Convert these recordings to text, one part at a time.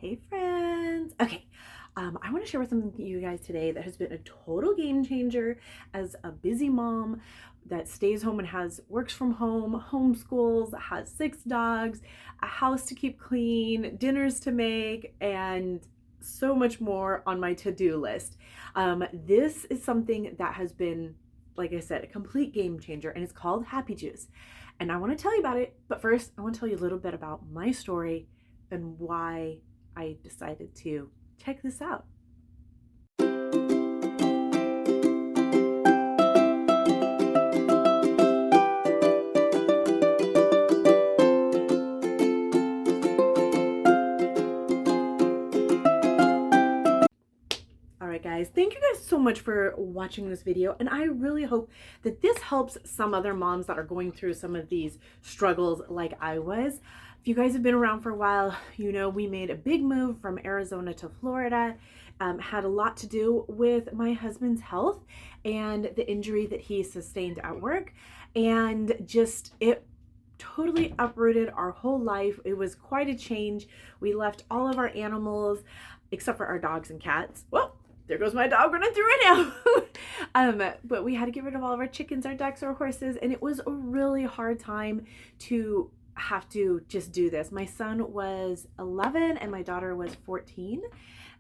Hey friends. Okay, I want to share with some of you guys today that has been a total game changer as a busy mom that stays home and works from home, homeschools, has 6 dogs, a house to keep clean, dinners to make, and so much more on my to-do list. This is something that has been, like I said, a complete game changer, and it's called Happy Juice. And I want to tell you about it, but first I want to tell you a little bit about my story and why I decided to check this out. All right, guys, thank you guys so much for watching this video. And I really hope that this helps some other moms that are going through some of these struggles like I was. If you guys have been around for a while, you know we made a big move from Arizona to Florida. Had a lot to do with my husband's health and the injury that he sustained at work. And just it totally uprooted our whole life. It was quite a change. We left all of our animals, except for our dogs and cats. Well, there goes my dog running through right now. But we had to get rid of all of our chickens, our ducks, our horses, and it was a really hard time to have to just do this. My son was 11 and my daughter was 14.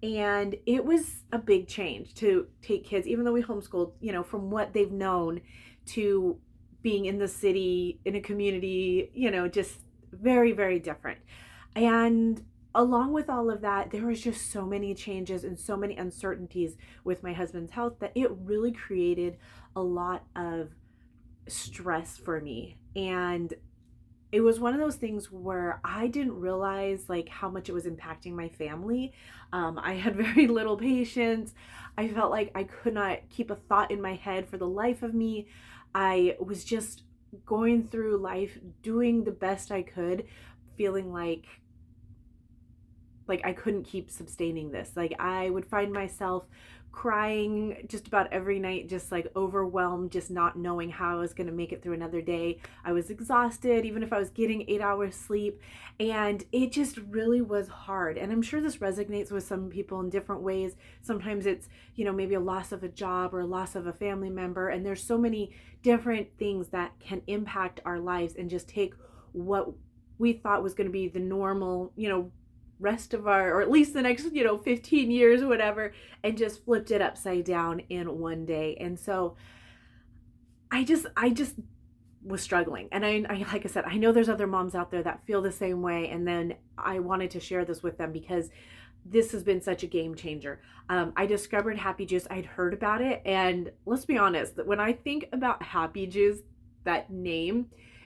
And it was a big change to take kids, even though we homeschooled, you know, from what they've known to being in the city, in a community, you know, just very, very different. And along with all of that, there was just so many changes and so many uncertainties with my husband's health that it really created a lot of stress for me. And it was one of those things where I didn't realize like how much it was impacting my family. I had very little patience. I felt like I could not keep a thought in my head for the life of me. I was just going through life doing the best I could, feeling like I couldn't keep sustaining this. Like I would find myself crying just about every night, just like overwhelmed, just not knowing how I was going to make it through another day. I was exhausted, even if I was getting 8 hours sleep. And it just really was hard. And I'm sure this resonates with some people in different ways. Sometimes it's, you know, maybe a loss of a job or a loss of a family member. And there's so many different things that can impact our lives and just take what we thought was going to be the normal, you know, rest of our, or at least the next, you know, 15 years or whatever, and just flipped it upside down in one day. And so I just was struggling. And I like I said, I know there's other moms out there that feel the same way. And then I wanted to share this with them because this has been such a game changer. I discovered Happy Juice. I'd heard about it. And let's be honest, when I think about Happy Juice, that name,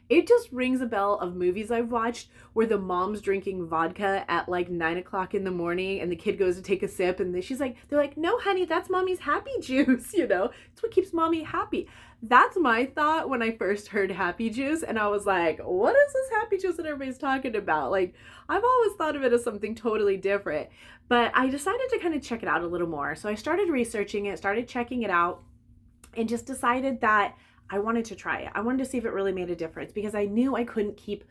it just rings a bell of movies I've watched where the mom's drinking vodka at like 9 o'clock in the morning and the kid goes to take a sip and they're like, no, honey, that's mommy's happy juice. You know, it's what keeps mommy happy. That's my thought when I first heard Happy Juice. And I was like, what is this Happy Juice that everybody's talking about? Like, I've always thought of it as something totally different, but I decided to kind of check it out a little more. So I started researching it, started checking it out, and just decided that I wanted to try it. I wanted to see if it really made a difference because I knew I couldn't keep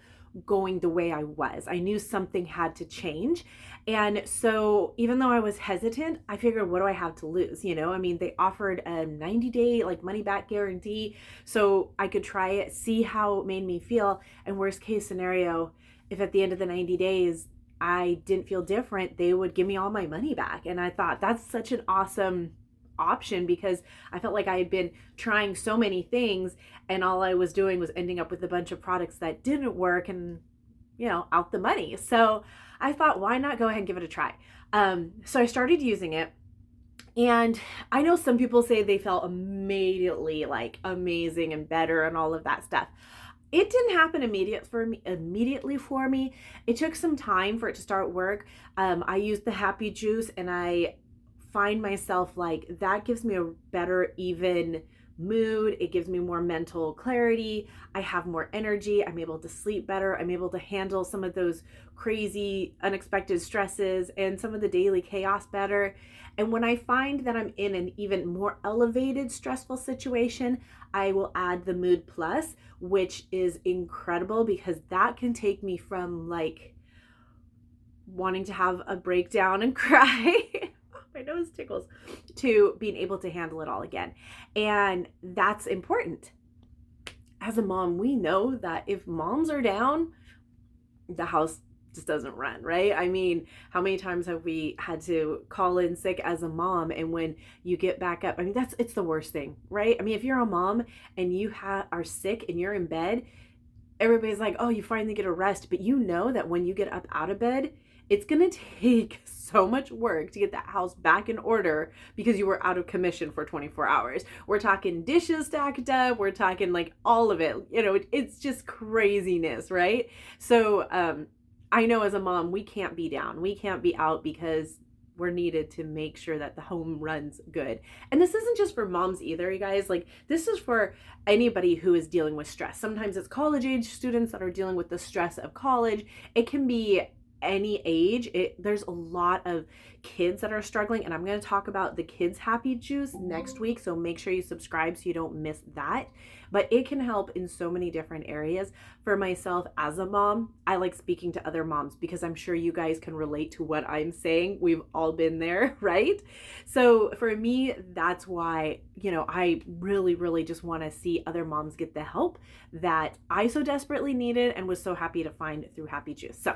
going the way I was. I knew something had to change. And so even though I was hesitant, I figured, what do I have to lose? You know, I mean, they offered a 90-day like money back guarantee. So I could try it, see how it made me feel. And worst case scenario, if at the end of the 90 days, I didn't feel different, they would give me all my money back. And I thought that's such an awesome option because I felt like I had been trying so many things and all I was doing was ending up with a bunch of products that didn't work and, you know, out the money. So I thought, why not go ahead and give it a try? So I started using it, and I know some people say they felt immediately like amazing and better and all of that stuff. It didn't happen immediately for me. It took some time for it to start work. I used the Happy Juice and I find myself like that gives me a better even mood. It gives me more mental clarity. I have more energy. I'm able to sleep better. I'm able to handle some of those crazy unexpected stresses and some of the daily chaos better. And when I find that I'm in an even more elevated stressful situation, I will add the Mood Plus, which is incredible because that can take me from like wanting to have a breakdown and cry. My nose tickles, to being able to handle it all again. And that's important. As a mom, we know that if moms are down, the house just doesn't run, right? I mean, how many times have we had to call in sick as a mom, and when you get back up, I mean, it's the worst thing, right? I mean, if you're a mom and you are sick and you're in bed, everybody's like, oh, you finally get a rest, but you know that when you get up out of bed, it's gonna take so much work to get that house back in order because you were out of commission for 24 hours. We're talking dishes stacked up, we're talking like all of it, it's just craziness, right? So I know as a mom, we can't be down, we can't be out, because we're needed to make sure that the home runs good. And this isn't just for moms either, you guys. Like, this is for anybody who is dealing with stress. Sometimes it's college age students that are dealing with the stress of college. It can be any age. There's a lot of kids that are struggling, and I'm going to talk about the Kids Happy Juice next week, so make sure you subscribe so you don't miss that. But it can help in so many different areas. For myself as a mom, I like speaking to other moms because I'm sure you guys can relate to what I'm saying. We've all been there, right? So for me, that's why, I really, really just want to see other moms get the help that I so desperately needed and was so happy to find through Happy Juice. So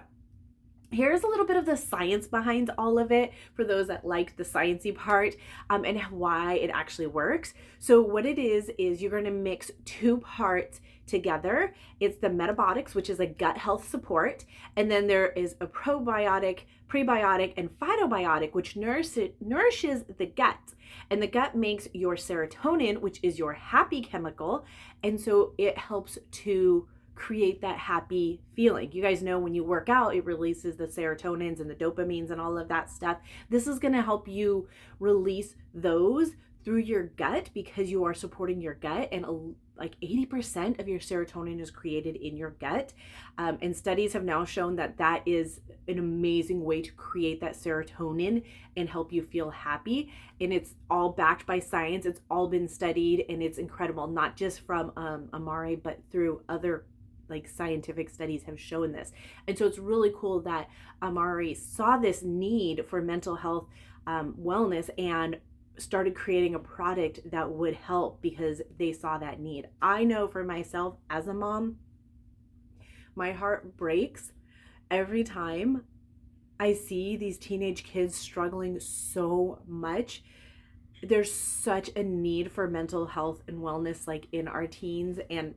here's a little bit of the science behind all of it for those that like the sciencey part, and why it actually works. So what it is you're going to mix 2 parts together. It's the MentaBiotics, which is a gut health support, and then there is a probiotic, prebiotic, and phytobiotic, which nourishes the gut. And the gut makes your serotonin, which is your happy chemical, and so it helps to create that happy feeling. You guys know when you work out, it releases the serotonins and the dopamines and all of that stuff. This is going to help you release those through your gut because you are supporting your gut, and like 80% of your serotonin is created in your gut. And studies have now shown that that is an amazing way to create that serotonin and help you feel happy. And it's all backed by science. It's all been studied, and it's incredible, not just from Amare, but through other scientific studies have shown this. And so it's really cool that Amare saw this need for mental health wellness and started creating a product that would help because they saw that need. I know for myself as a mom, my heart breaks every time I see these teenage kids struggling so much. There's such a need for mental health and wellness in our teens, and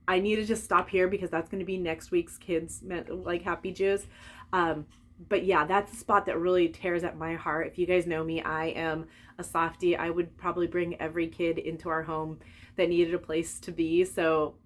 I need to just stop here because that's going to be next week's Kids Happy Juice. But yeah, that's a spot that really tears at my heart. If you guys know me, I am a softie. I would probably bring every kid into our home that needed a place to be. So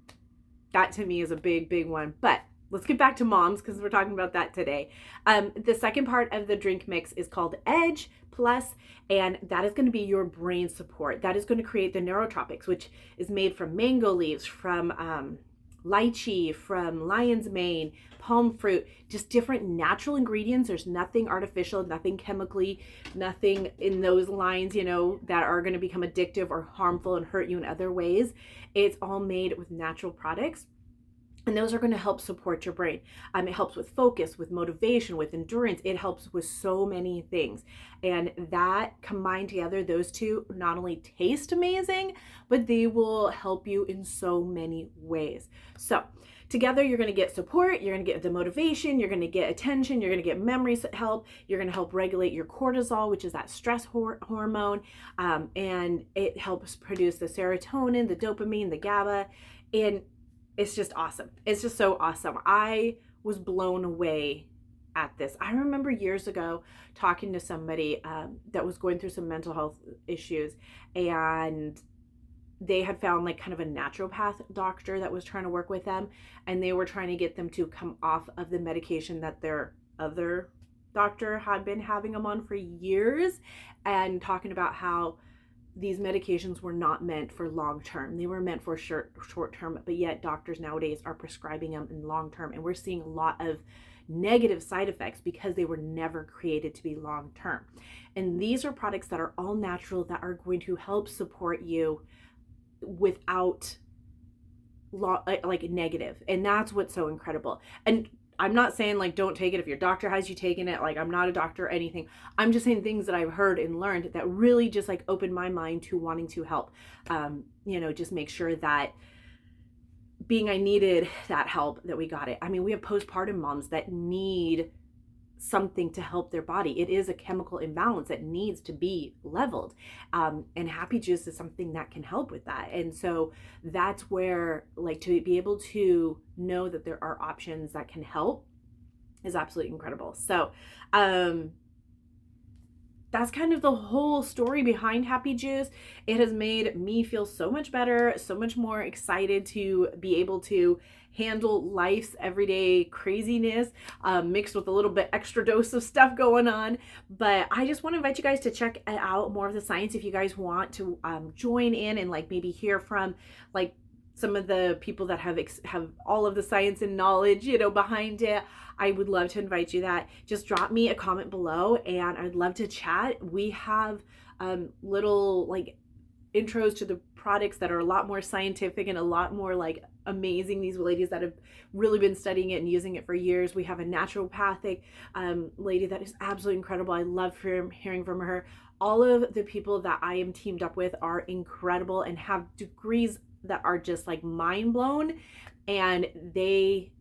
that to me is a big, big one. But let's get back to moms because we're talking about that today. The second part of the drink mix is called Edge Plus, and that is going to be your brain support. That is going to create the nootropics, which is made from mango leaves, from lychee, from lion's mane, palm fruit, just different natural ingredients. There's nothing artificial, nothing chemically, nothing in those lines, that are going to become addictive or harmful and hurt you in other ways. It's all made with natural products. And those are going to help support your brain. It helps with focus, with motivation, with endurance. It helps with so many things. And that combined together, those two not only taste amazing, but they will help you in so many ways. So together, you're going to get support, you're going to get the motivation, you're going to get attention, you're going to get memory help, you're going to help regulate your cortisol, which is that stress hormone, and it helps produce the serotonin, the dopamine, the GABA, and it's just awesome. It's just so awesome. I was blown away at this. I remember years ago talking to somebody that was going through some mental health issues, and they had found kind of a naturopath doctor that was trying to work with them, and they were trying to get them to come off of the medication that their other doctor had been having them on for years, and talking about how these medications were not meant for long term. They were meant for short term, but yet doctors nowadays are prescribing them in long term. And we're seeing a lot of negative side effects because they were never created to be long term. And these are products that are all natural, that are going to help support you without negative. And that's what's so incredible. And I'm not saying like don't take it if your doctor has you taking it. Like, I'm not a doctor or anything. I'm just saying things that I've heard and learned that really just like opened my mind to wanting to help. Just make sure that being I needed that help, that we got it. I mean, we have postpartum moms that need something to help their body. It is a chemical imbalance that needs to be leveled. And Happy Juice is something that can help with that. And so that's where, like, to be able to know that there are options that can help is absolutely incredible. So, that's kind of the whole story behind Happy Juice. It has made me feel so much better, so much more excited to be able to handle life's everyday craziness, mixed with a little bit extra dose of stuff going on. But I just want to invite you guys to check out more of the science if you guys want to join in and like maybe hear from like some of the people that have all of the science and knowledge, behind it. I would love to invite you that. Just drop me a comment below and I'd love to chat. We have little like intros to the products that are a lot more scientific and a lot more like amazing. These ladies that have really been studying it and using it for years. We have a naturopathic lady that is absolutely incredible. I love hearing from her. All of the people that I am teamed up with are incredible and have degrees that are just like mind blown, and they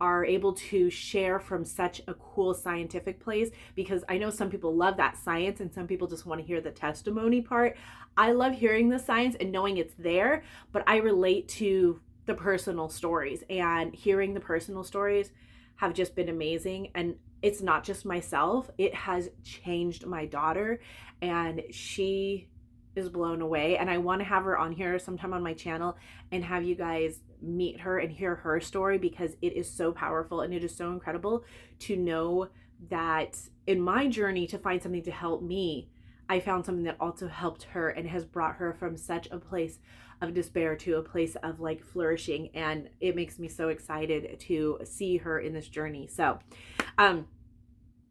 are able to share from such a cool scientific place, because I know some people love that science and some people just want to hear the testimony part. I love hearing the science and knowing it's there, but I relate to the personal stories, and hearing the personal stories have just been amazing. And it's not just myself, it has changed my daughter, and she is blown away. And I want to have her on here sometime on my channel and have you guys meet her and hear her story, because it is so powerful and it is so incredible to know that in my journey to find something to help me, I found something that also helped her and has brought her from such a place of despair to a place of like flourishing. And it makes me so excited to see her in this journey. So,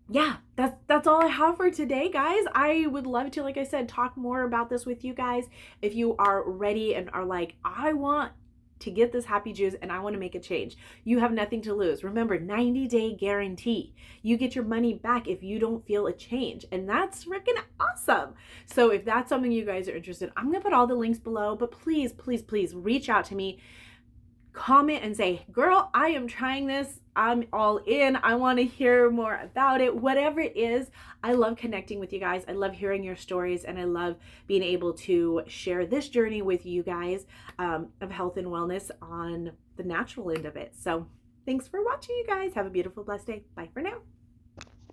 yeah, that's all I have for today, guys. I would love to, like I said, talk more about this with you guys. If you are ready and are like, I want to get this Happy Juice and I want to make a change, you have nothing to lose. Remember, 90-day guarantee. You get your money back if you don't feel a change, and that's freaking awesome. So if that's something you guys are interested in, I'm gonna put all the links below, but please, please, please reach out to me. Comment and say, girl, I am trying this. I'm all in. I want to hear more about it. Whatever it is, I love connecting with you guys. I love hearing your stories, and I love being able to share this journey with you guys of health and wellness on the natural end of it. So thanks for watching, you guys. Have a beautiful, blessed day. Bye for now.